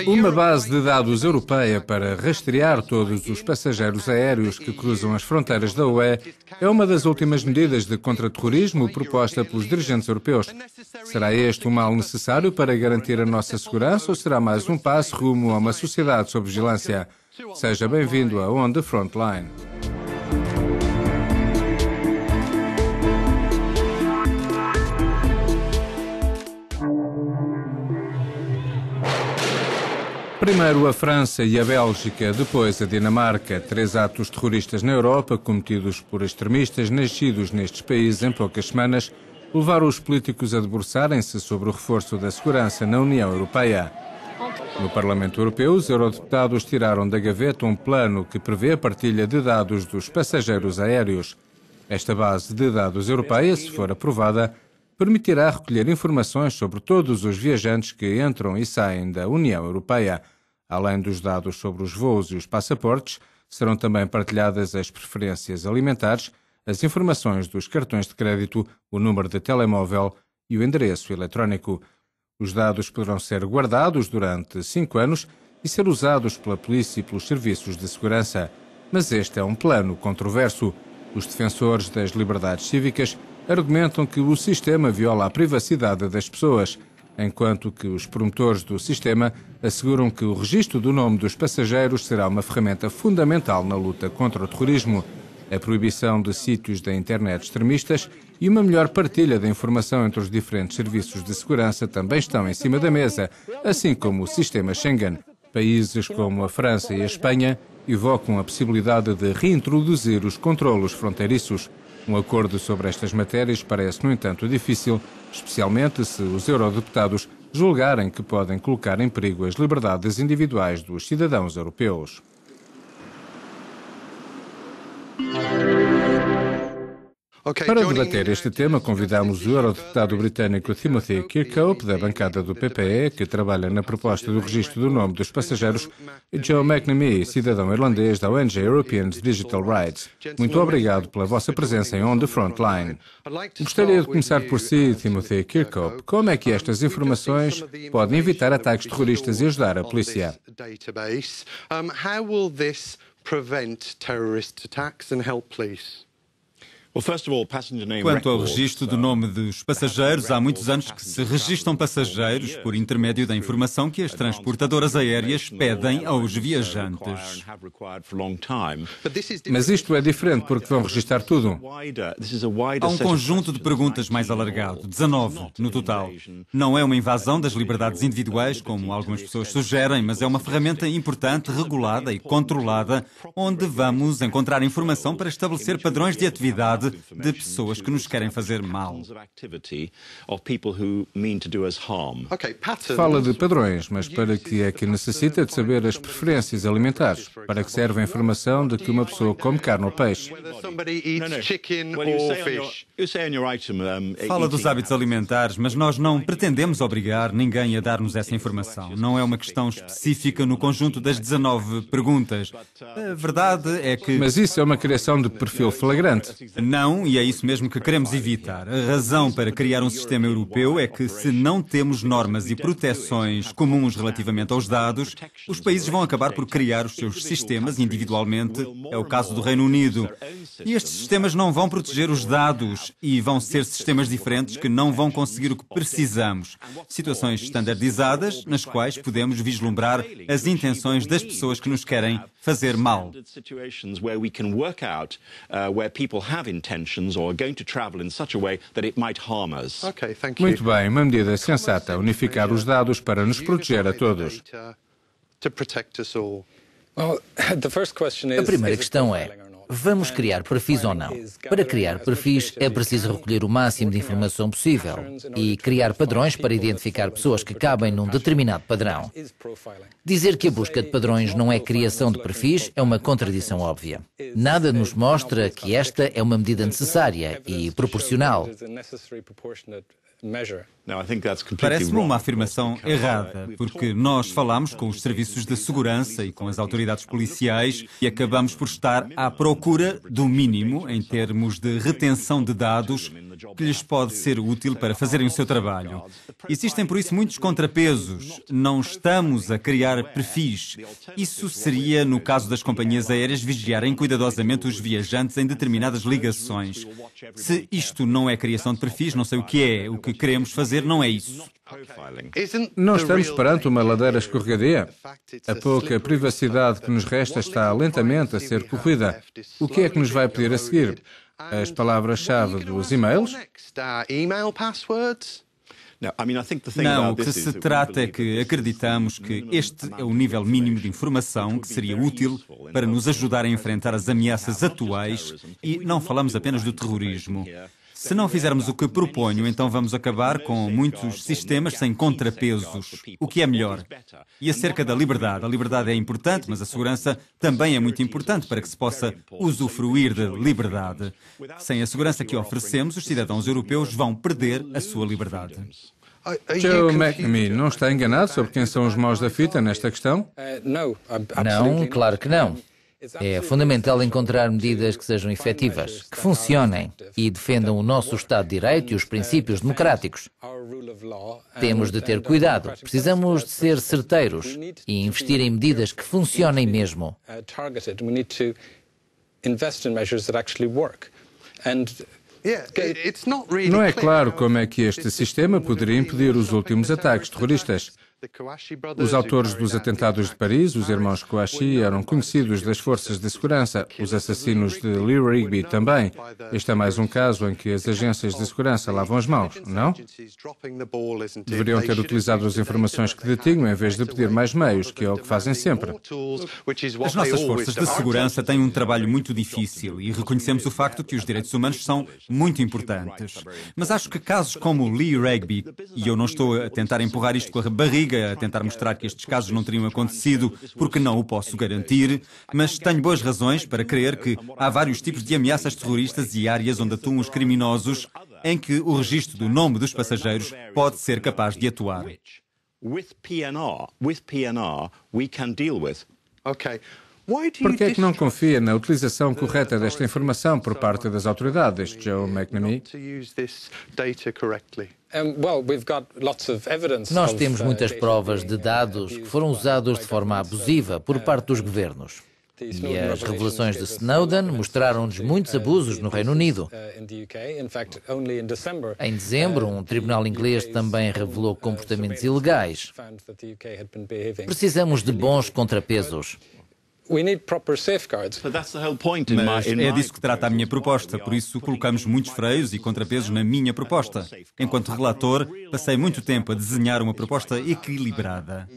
Uma base de dados europeia para rastrear todos os passageiros aéreos que cruzam as fronteiras da UE é uma das últimas medidas de contra-terrorismo proposta pelos dirigentes europeus. Será este um mal necessário para garantir a nossa segurança ou será mais um passo rumo a uma sociedade sob vigilância? Seja bem-vindo a On the Frontline. Primeiro a França e a Bélgica, depois a Dinamarca. 3 atos terroristas na Europa, cometidos por extremistas nascidos nestes países em poucas semanas, levaram os políticos a debruçarem-se sobre o reforço da segurança na União Europeia. No Parlamento Europeu, os eurodeputados tiraram da gaveta um plano que prevê a partilha de dados dos passageiros aéreos. Esta base de dados europeia, se for aprovada, permitirá recolher informações sobre todos os viajantes que entram e saem da União Europeia. Além dos dados sobre os voos e os passaportes, serão também partilhadas as preferências alimentares, as informações dos cartões de crédito, o número de telemóvel e o endereço eletrónico. Os dados poderão ser guardados durante 5 anos e ser usados pela polícia e pelos serviços de segurança. Mas este é um plano controverso. Os defensores das liberdades cívicas argumentam que o sistema viola a privacidade das pessoas, enquanto que os promotores do sistema asseguram que o registro do nome dos passageiros será uma ferramenta fundamental na luta contra o terrorismo. A proibição de sítios da internet extremistas e uma melhor partilha da informação entre os diferentes serviços de segurança também estão em cima da mesa, assim como o sistema Schengen. Países como a França e a Espanha evocam a possibilidade de reintroduzir os controlos fronteiriços. Um acordo sobre estas matérias parece, no entanto, difícil, especialmente se os eurodeputados julgarem que podem colocar em perigo as liberdades individuais dos cidadãos europeus. Para debater este tema, convidamos o eurodeputado britânico Timothy Kirkhope, da bancada do PPE, que trabalha na proposta do registro do nome dos passageiros, e Joe McNamee, cidadão irlandês da ONG European Digital Rights. Muito obrigado pela vossa presença em On the Frontline. Gostaria de começar por si, Timothy Kirkhope. Como é que estas informações podem evitar ataques terroristas e ajudar a polícia? Quanto ao registro do nome dos passageiros, há muitos anos que se registram passageiros por intermédio da informação que as transportadoras aéreas pedem aos viajantes. Mas isto é diferente porque vão registrar tudo. Há um conjunto de perguntas mais alargado, 19 no total. Não é uma invasão das liberdades individuais, como algumas pessoas sugerem, mas é uma ferramenta importante, regulada e controlada, onde vamos encontrar informação para estabelecer padrões de atividade de pessoas que nos querem fazer mal. Fala de padrões, mas para que é que necessita de saber as preferências alimentares? Para que serve a informação de que uma pessoa come carne ou peixe? Fala dos hábitos alimentares, mas nós não pretendemos obrigar ninguém a dar-nos essa informação. Não é uma questão específica no conjunto das 19 perguntas. A verdade é que... Mas isso é uma criação de perfil flagrante. Não, e é isso mesmo que queremos evitar. A razão para criar um sistema europeu é que, se não temos normas e proteções comuns relativamente aos dados, os países vão acabar por criar os seus sistemas individualmente. É o caso do Reino Unido. E estes sistemas não vão proteger os dados e vão ser sistemas diferentes que não vão conseguir o que precisamos. Situações standardizadas nas quais podemos vislumbrar as intenções das pessoas que nos querem fazer mal. Muito bem, uma medida sensata, unificar os dados para nos proteger a todos. A primeira questão é: vamos criar perfis ou não? Para criar perfis é preciso recolher o máximo de informação possível e criar padrões para identificar pessoas que cabem num determinado padrão. Dizer que a busca de padrões não é criação de perfis é uma contradição óbvia. Nada nos mostra que esta é uma medida necessária e proporcional. Parece-me uma afirmação errada, porque nós falamos com os serviços de segurança e com as autoridades policiais e acabamos por estar à procura do mínimo em termos de retenção de dados que lhes pode ser útil para fazerem o seu trabalho. Existem, por isso, muitos contrapesos. Não estamos a criar perfis. Isso seria, no caso das companhias aéreas, vigiarem cuidadosamente os viajantes em determinadas ligações. Se isto não é criação de perfis, não sei o que é. O que queremos fazer não é isso. Não estamos perante uma ladeira escorregadia? A pouca privacidade que nos resta está lentamente a ser corroída. O que é que nos vai pedir a seguir? As palavras-chave dos e-mails? Não, o que se trata é que acreditamos que este é o nível mínimo de informação que seria útil para nos ajudar a enfrentar as ameaças atuais e não falamos apenas do terrorismo. Se não fizermos o que proponho, então vamos acabar com muitos sistemas sem contrapesos. O que é melhor? E acerca da liberdade. A liberdade é importante, mas a segurança também é muito importante para que se possa usufruir da liberdade. Sem a segurança que oferecemos, os cidadãos europeus vão perder a sua liberdade. Joe McNamee não está enganado sobre quem são os maus da fita nesta questão? Não, claro que não. É fundamental encontrar medidas que sejam efetivas, que funcionem e defendam o nosso Estado de Direito e os princípios democráticos. Temos de ter cuidado, precisamos de ser certeiros e investir em medidas que funcionem mesmo. Não é claro como é que este sistema poderia impedir os últimos ataques terroristas. Os autores dos atentados de Paris, os irmãos Kouachi, eram conhecidos das forças de segurança. Os assassinos de Lee Rigby também. Este é mais um caso em que as agências de segurança lavam as mãos, não? Deveriam ter utilizado as informações que detinham em vez de pedir mais meios, que é o que fazem sempre. As nossas forças de segurança têm um trabalho muito difícil e reconhecemos o facto que os direitos humanos são muito importantes. Mas acho que casos como o Lee Rigby, e eu não estou a tentar empurrar isto com a barriga, a tentar mostrar que estes casos não teriam acontecido, porque não o posso garantir, mas tenho boas razões para crer que há vários tipos de ameaças terroristas e áreas onde atuam os criminosos em que o registro do nome dos passageiros pode ser capaz de atuar. Por que é que não confia na utilização correta desta informação por parte das autoridades, Joe McNamee? Nós temos muitas provas de dados que foram usados de forma abusiva por parte dos governos. E as revelações de Snowden mostraram-nos muitos abusos no Reino Unido. Em dezembro, um tribunal inglês também revelou comportamentos ilegais. Precisamos de bons contrapesos. Mas é disso que trata a minha proposta, por isso colocamos muitos freios e contrapesos na minha proposta. Enquanto relator, passei muito tempo a desenhar uma proposta equilibrada.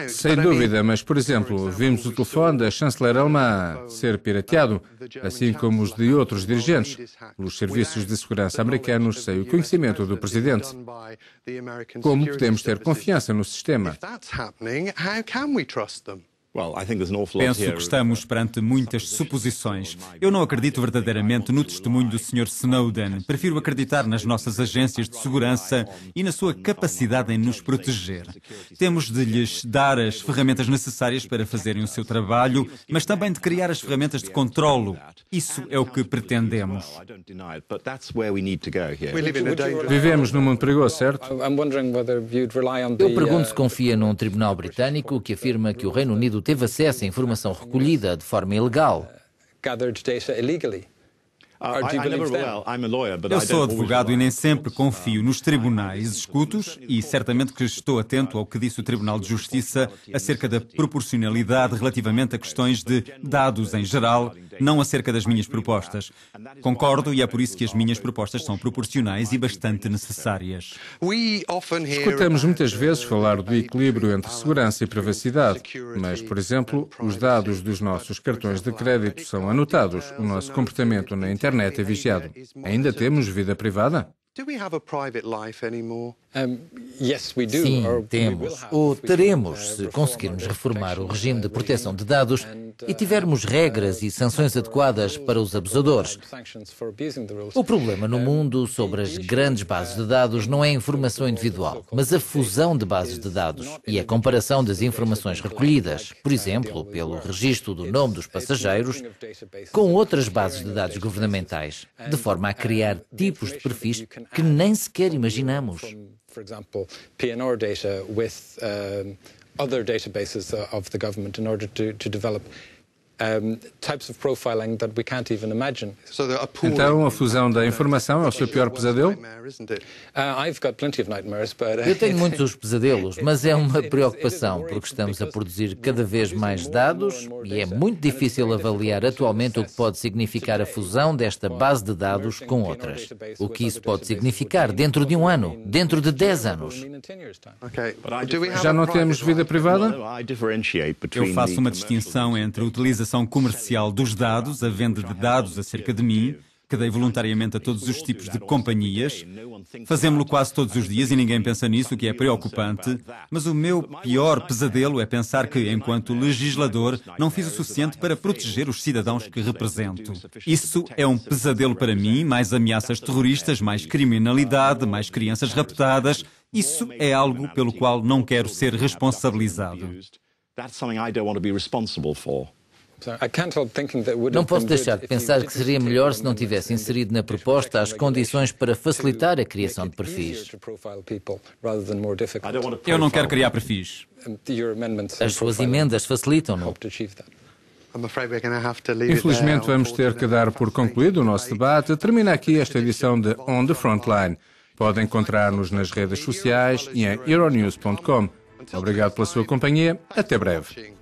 Sem dúvida, mas, por exemplo, vimos o telefone da chanceler alemã ser pirateado, assim como os de outros dirigentes, pelos serviços de segurança americanos sem o conhecimento do presidente. Como podemos ter confiança no sistema? Penso que estamos perante muitas suposições. Eu não acredito verdadeiramente no testemunho do Sr. Snowden. Prefiro acreditar nas nossas agências de segurança e na sua capacidade em nos proteger. Temos de lhes dar as ferramentas necessárias para fazerem o seu trabalho, mas também de criar as ferramentas de controlo. Isso é o que pretendemos. Vivemos num mundo perigoso, certo? Eu pergunto se confia num tribunal britânico que afirma que o Reino Unido teve acesso à informação recolhida de forma ilegal. Eu sou advogado e nem sempre confio nos tribunais. Escuto-os e certamente que estou atento ao que disse o Tribunal de Justiça acerca da proporcionalidade relativamente a questões de dados em geral, não acerca das minhas propostas. Concordo e é por isso que as minhas propostas são proporcionais e bastante necessárias. Escutamos muitas vezes falar do equilíbrio entre segurança e privacidade, mas, por exemplo, os dados dos nossos cartões de crédito são anotados, o nosso comportamento na internet é vigiado. Ainda temos vida privada? Sim, temos, ou teremos, se conseguirmos reformar o regime de proteção de dados e tivermos regras e sanções adequadas para os abusadores. O problema no mundo sobre as grandes bases de dados não é a informação individual, mas a fusão de bases de dados e a comparação das informações recolhidas, por exemplo, pelo registro do nome dos passageiros, com outras bases de dados governamentais, de forma a criar tipos de perfis que nem sequer imaginamos. For example, PNR data with other databases of the government in order to develop types of profiling that we can't even imagine. Então, a fusão da informação é o seu pior pesadelo? I've got plenty of nightmares, but Eu tenho muitos pesadelos, mas é uma preocupação, porque estamos a produzir cada vez mais dados e é muito difícil avaliar atualmente o que pode significar a fusão desta base de dados com outras. O que isso pode significar dentro de um ano, dentro de 10 anos. Já não temos vida privada? Eu faço uma distinção entre a utilização comercial dos dados, a venda de dados acerca de mim, que dei voluntariamente a todos os tipos de companhias. Fazemos-lo quase todos os dias e ninguém pensa nisso, o que é preocupante. Mas o meu pior pesadelo é pensar que, enquanto legislador, não fiz o suficiente para proteger os cidadãos que represento. Isso é um pesadelo para mim, mais ameaças terroristas, mais criminalidade, mais crianças raptadas. Isso é algo pelo qual não quero ser responsabilizado. Não posso deixar de pensar que seria melhor se não tivesse inserido na proposta as condições para facilitar a criação de perfis. Eu não quero criar perfis. As suas emendas facilitam-no. Infelizmente, vamos ter que dar por concluído o nosso debate. Termina aqui esta edição de On the Frontline. Pode encontrar-nos nas redes sociais e em euronews.com. Obrigado pela sua companhia. Até breve.